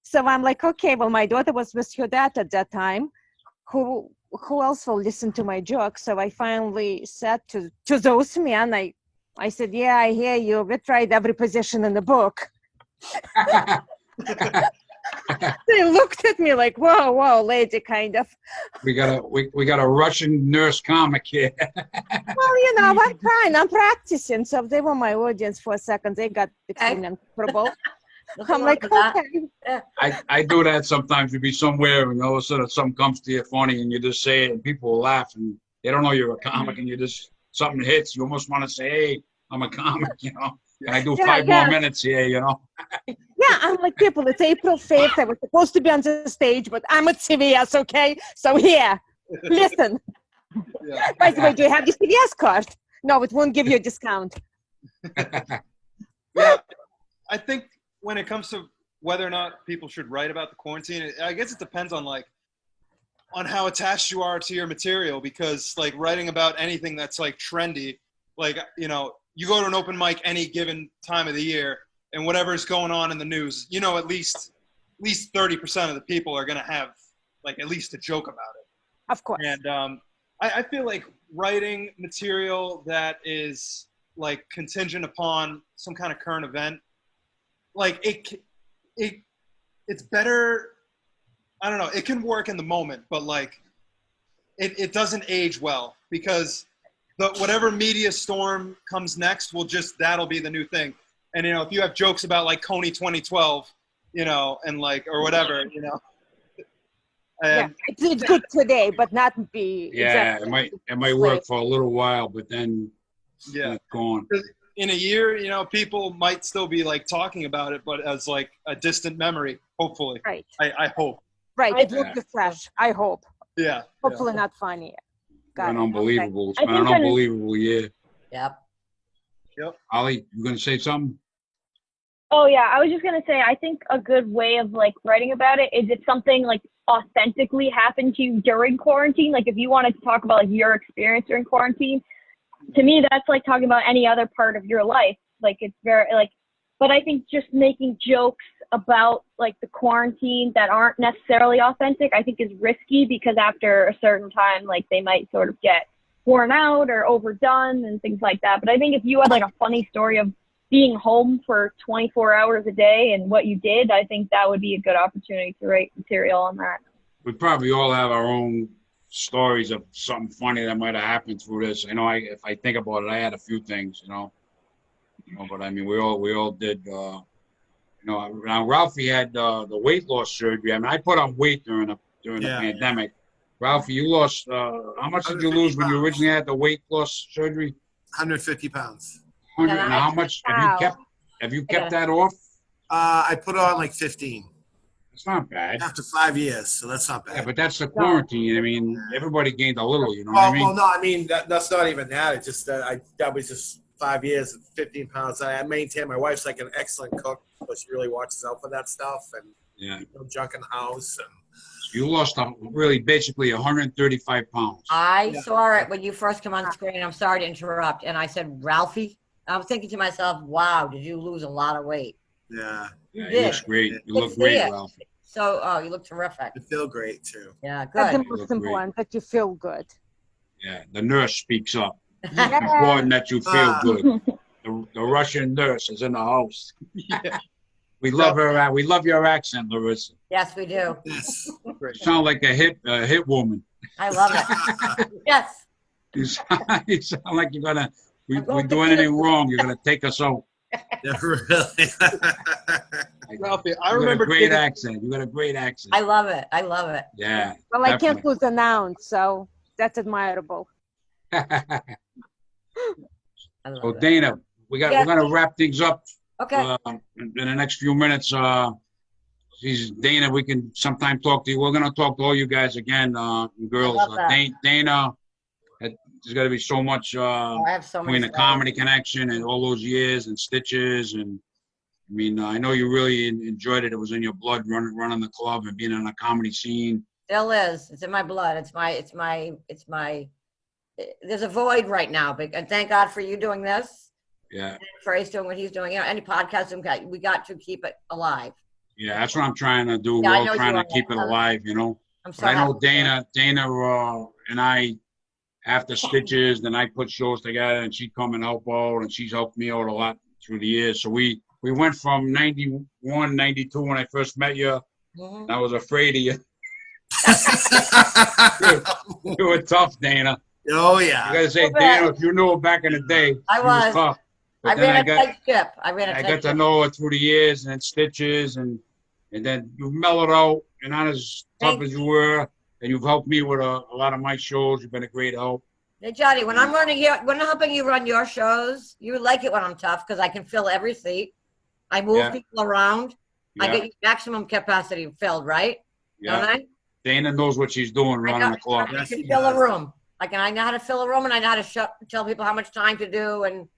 So I'm like, okay, well, my daughter was with her dad at that time. Who else will listen to my joke? So I finally said to those men, I said, yeah, I hear you. We tried every position in the book. They looked at me like, whoa, lady, kind of. We got a Russian nurse comic here. Well, I'm trying, I'm practicing. So they were my audience for a second. They got extremely uncomfortable. I'm like, okay. I do that sometimes. You be somewhere and all of a sudden something comes to you funny and you just say it and people will laugh and they don't know you're a comic and you just, something hits. You almost want to say, hey, I'm a comic, and I do 5 more minutes here, Yeah, I'm like, people, it's April 5th. I was supposed to be on the stage, but I'm at CVS, okay? So here, listen. Yeah. By the way, do you have the CVS card? No, it won't give you a discount. Yeah, I think when it comes to whether or not people should write about the quarantine, I guess it depends on how attached you are to your material, because like writing about anything that's like trendy, like, you go to an open mic any given time of the year and whatever's going on in the news, at least 30% of the people are going to have like at least a joke about it. Of course. And I feel like writing material that is like contingent upon some kind of current event, like it's better. I don't know. It can work in the moment, but like it doesn't age well, because whatever media storm comes next that'll be the new thing. And if you have jokes about like Coney 2012, and like or whatever, yeah, it's good today, but not be. Yeah, exactly. it might work for a little while, but then it's gone. In a year, people might still be like talking about it, but as like a distant memory, hopefully. Right. I hope. Right. It will be fresh. I hope. Yeah. Hopefully not funny. It's been unbelievable. Okay. It's been an unbelievable year. Yep. Yep. Ollie, you going to say something? Oh yeah, I was just gonna say, I think a good way of like writing about it is if something like authentically happened to you during quarantine. Like if you wanted to talk about like your experience during quarantine, to me that's like talking about any other part of your life. Like it's very like, but I think just making jokes about like the quarantine that aren't necessarily authentic, I think is risky because after a certain time, like they might sort of get worn out or overdone and things like that. But I think if you had like a funny story of being home for 24 hours a day and what you did, I think that would be a good opportunity to write material on that. We probably all have our own stories of something funny that might have happened through this. If I think about it, I had a few things, but I mean, we all did. Now Ralphie had the weight loss surgery. I mean, I put on weight during the pandemic. Ralphie, you lost. How much did you lose when you originally had the weight loss surgery? 150 pounds. 100. And how much have you kept that off? I put on like 15. That's not bad. After 5 years, so that's not bad. Yeah, but that's the quarantine. I mean, everybody gained a little. You know what I mean? Well, no, I mean that's not even that. It's just that that was just 5 years and 15 pounds. I maintain. My wife's like an excellent cook, but she really watches out for that stuff and no junk in the house. And you lost really basically 135 pounds. I saw it when you first come on screen. I'm sorry to interrupt, and I said, Ralphie. I'm thinking to myself, wow, did you lose a lot of weight? Yeah. Yeah, you look great. You look great, Ralphie. So, you look terrific. You feel great too. Yeah, good. That's the most important, that you feel good. Yeah, the nurse speaks up. It's important that you feel good. The Russian nurse is in the house. Yeah. We love her. We love your accent, Larisa. Yes, we do. Yes. You sound like a hit woman. I love it. Yes. You sound like you're gonna. We do anything wrong, you're gonna take us out. Yeah, really. Ralphie, I You got remember a great accent. You got a great accent. I love it. I love it. Yeah. Well, I can't lose an ounce, so that's admirable. I love So it. Dana, we're gonna wrap things up. Okay. In the next few minutes. Dana, we can sometime talk to you. We're gonna talk to all you guys again, girls. I love that. Dana, there's got to be so much I have so between many the comedy connection and all those years and Stitches, and I mean, I know you really enjoyed it. It was in your blood, running the club and being on the comedy scene. Still is. It's in my blood. It's my. There's a void right now, and thank God for you doing this. Yeah. For Ace doing what he's doing. Any podcast we got to keep it alive. Yeah, that's what I'm trying to do. Yeah, We're all trying to keep it alive, I'm so But I know happy. Dana and I, after Stitches, then I put shows together, and she'd come and help out, and she's helped me out a lot through the years. So we went from 91, 92 when I first met you. Mhm. I was afraid of you. You were tough, Dana. Oh You yeah. gotta say, Dana, if you knew her back in the day, I she was. tough. I But then ran a tight ship. I got to know her through the years, and then Stitches, and then you mellowed out. You're not as tough as you were, and you've helped me with a lot of my shows. You've been a great help. Hey Johnny, when I'm helping you run your shows, you like it when I'm tough because I can fill every seat. I move people around. I get maximum capacity filled, right? Yeah. Don't I? Dana knows what she's doing running the club. I can fill a room. I know how to fill a room, and I know how to tell people how much time to do and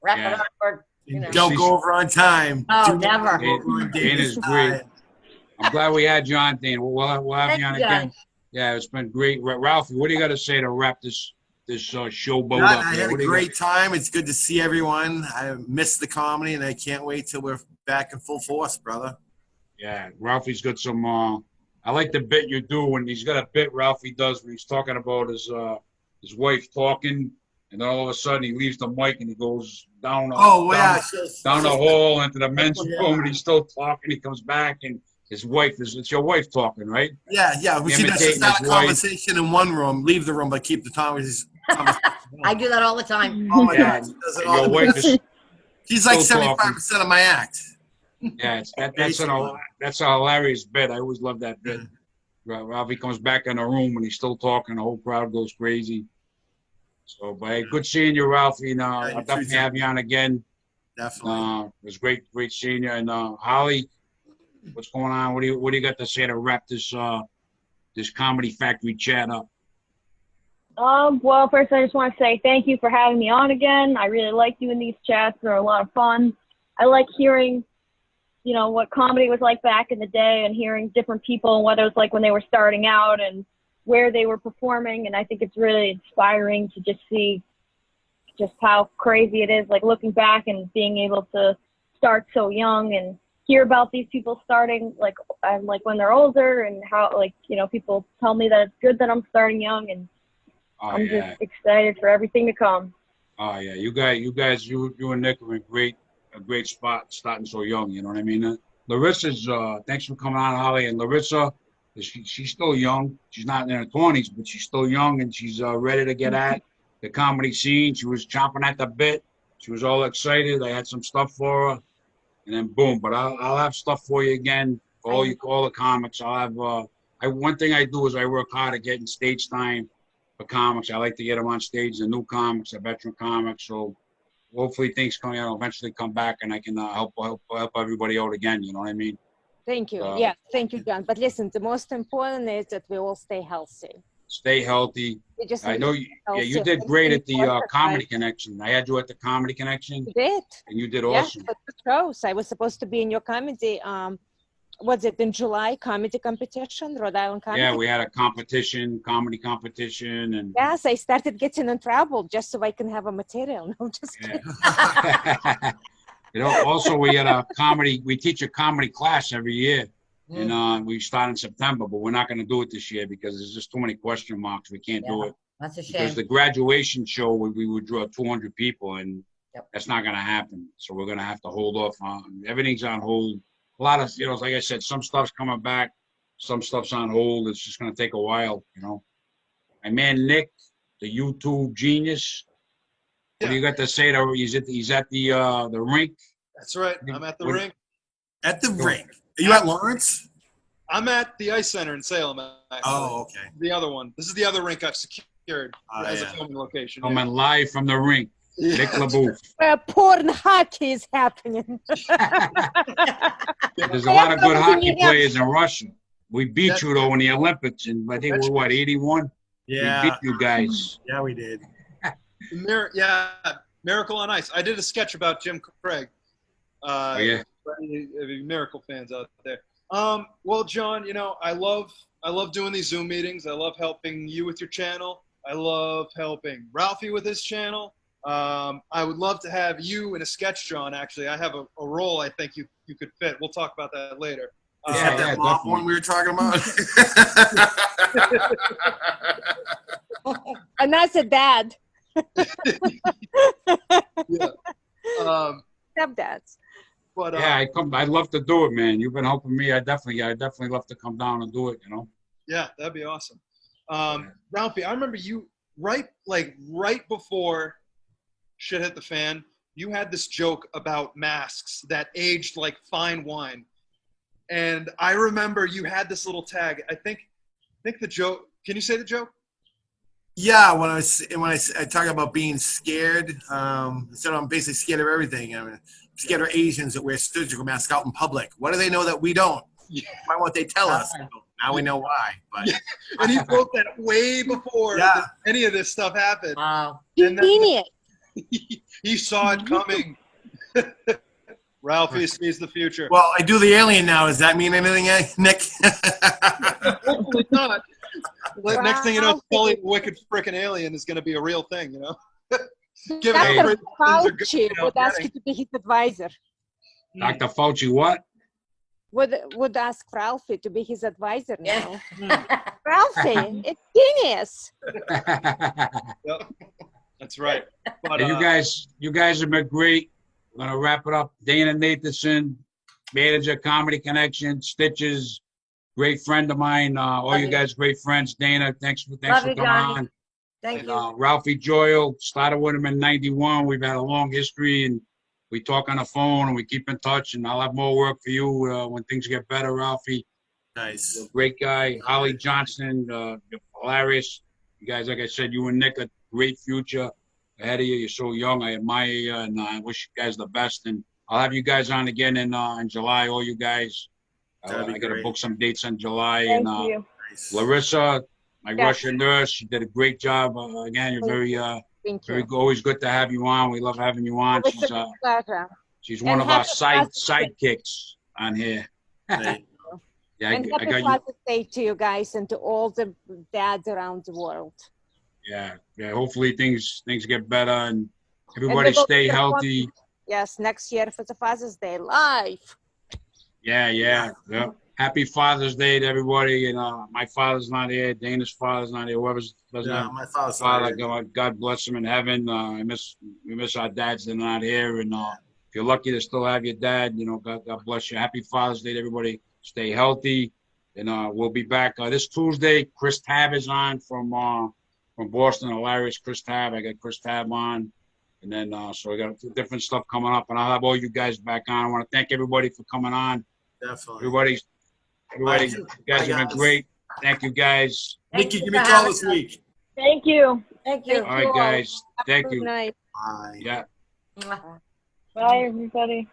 wrap it up. Or, Don't go over on time. Oh, never. Dana's great. I'm glad we had you on, Dana. We'll have you on again. Yeah, it's been great. Ralphie, what do you got to say to wrap this showboat up? I had a great time. It's good to see everyone. I missed the comedy, and I can't wait till we're back in full force, brother. Yeah, Ralphie's got some. I like the bit you do when he's got a bit. Ralphie does when he's talking about his wife talking, and then all of a sudden he leaves the mic and he goes down. Down the hall into the men's room, and he's still talking. He comes back and his wife it's your wife talking, right? Yeah. She does start a conversation in one room, leave the room, but keep the conversation. I do that all the time. Oh my God, she does it all the time. She's like 75% of my act. Yeah, that's a hilarious bit. I always love that bit. Ralphie comes back in the room and he's still talking. The whole crowd goes crazy. So, but hey, good seeing you, Ralphie. And I'll definitely have you on again. Definitely. It was great seeing you. And Holly, what's going on? What do you got to say to wrap this Comedy Factory chat up? Well, first I just want to say thank you for having me on again. I really like doing these chats. They're a lot of fun. I like hearing you know, what comedy was like back in the day and hearing different people and what it was like when they were starting out and where they were performing. And I think it's really inspiring to just see just how crazy it is, like looking back and being able to start so young and hear about these people starting like when they're older, and how, like, you know, people tell me that it's good that I'm starting young, and I'm just excited for everything to come. Oh yeah, you and Nick are in a great spot starting so young. You know what I mean? Larissa's thanks for coming on, Holly. And Larissa, she's still young. She's not in her 20s, but she's still young, and she's ready to get at the comedy scene. She was chomping at the bit. She was all excited. I had some stuff for her, and then boom. But I'll have stuff for you again for all the comics. I'll have one thing I do is I work hard at getting stage time for comics. I like to get them on stage, the new comics, the veteran comics. So hopefully things eventually come back, and I can help everybody out again. You know what I mean? Thank you. Yeah, thank you, John. But listen, the most important is that we all stay healthy. Stay healthy. I know you did great at the Comedy Connection. I had you at the Comedy Connection. You did. And you did awesome. Yeah, shows. I was supposed to be in your comedy. Was it in July comedy competition, Rhode Island comedy? Yeah, we had a comedy competition, and yes, I started getting in trouble just so I can have a material. No, just kidding. You know, also we had we teach a comedy class every year, and we start in September, but we're not going to do it this year because there's just too many question marks. We can't do it. That's a shame. Because the graduation show, we would draw 200 people, and that's not going to happen. So we're going to have to hold off on everything's on hold. A lot of, like I said, some stuff's coming back, some stuff's on hold. It's just going to take a while, My man Nick, the YouTube genius. What do you got to say? He's at the rink. That's right. I'm at the rink. At the rink. Are you at Lawrence? I'm at the Ice Center in Salem. Actually. Oh, okay. The other one. This is the other rink I've secured as a filming location. Coming live from the rink. Nick LeBoeuf. Porn hockey is happening. There's a lot of good hockey players in Russia. We beat you, though, in the Olympics. And I think we're, 81? Yeah. We beat you guys. Yeah, we did. Miracle on Ice. I did a sketch about Jim Craig. Miracle fans out there. Well, John, I love doing these Zoom meetings. I love helping you with your channel. I love helping Ralphie with his channel. I would love to have you in a sketch, John. Actually, I have a role I think you could fit. We'll talk about that later. That mop one we were talking about. And that's a dad. Stepdads. But I'd love to do it, man. You've been helping me. I definitely love to come down and do it. Yeah, that'd be awesome. Ralphie, I remember you right before shit hit the fan. You had this joke about masks that aged like fine wine, and I remember you had this little tag. I think the joke. Can you say the joke? Yeah, when I talk about being scared, so I'm basically scared of everything. I'm scared of Asians that wear surgical masks out in public. What do they know that we don't? Why won't they tell us? Now we know why. But and he wrote that way before any of this stuff happened. Wow. Genius. He saw it coming. Ralphie sees the future. Well, I do the alien now. Does that mean anything, Nick? Hopefully not. Next thing you know, Sully the wicked frickin' alien is going to be a real thing, Dr. Fauci would ask you to be his advisor. Dr. Fauci, what? Would ask Ralphie to be his advisor now. Ralphie, it's genius. Yep. That's right. But, you guys have been great. We're gonna wrap it up. Dana Nathanson, manager, Comedy Connection, Stitches, great friend of mine. All you guys, great friends. Dana, thanks for coming on. Thank you. Ralphie Joyal, started with him in '91. We've had a long history, and we talk on the phone and we keep in touch. And I'll have more work for you when things get better, Ralphie. Nice. Great guy. Holly Johnston, hilarious. You guys, like I said, you and Nick, a great future ahead of you. You're so young. I admire you, and I wish you guys the best. And I'll have you guys on again in July, all you guys. I got to book some dates in July. Thank you. Larissa, my Russian nurse, she did a great job. Again, you're very always good to have you on. We love having you on. She's one of our sidekicks. on here. Right. Yeah, And I happy got you. Father's Day to you guys and to all the dads around the world. Yeah. Hopefully things get better and And everybody we will stay be healthy. performing, yes, next year for the Father's Day live. Yeah. Happy Father's Day to everybody. And my father's not here. Dana's father's not here. Whoever's doesn't Yeah, have my father's father, sorry. God bless him in heaven. We miss our dads that are not here. And if you're lucky to still have your dad, God bless you. Happy Father's Day to everybody. Stay healthy. And we'll be back this Tuesday. Chris Tab is on from Boston. Hilarious Chris Tab. I got Chris Tab on. And then so we got different stuff coming up. And I'll have all you guys back on. I want to thank everybody for coming on. Definitely. Everybody, you guys have been great. Thank you, guys. Nikki, give me a call this week. Thank you. Thank you. All right, guys. Thank Good you. night. Bye. Yeah. Mwah. Bye, everybody.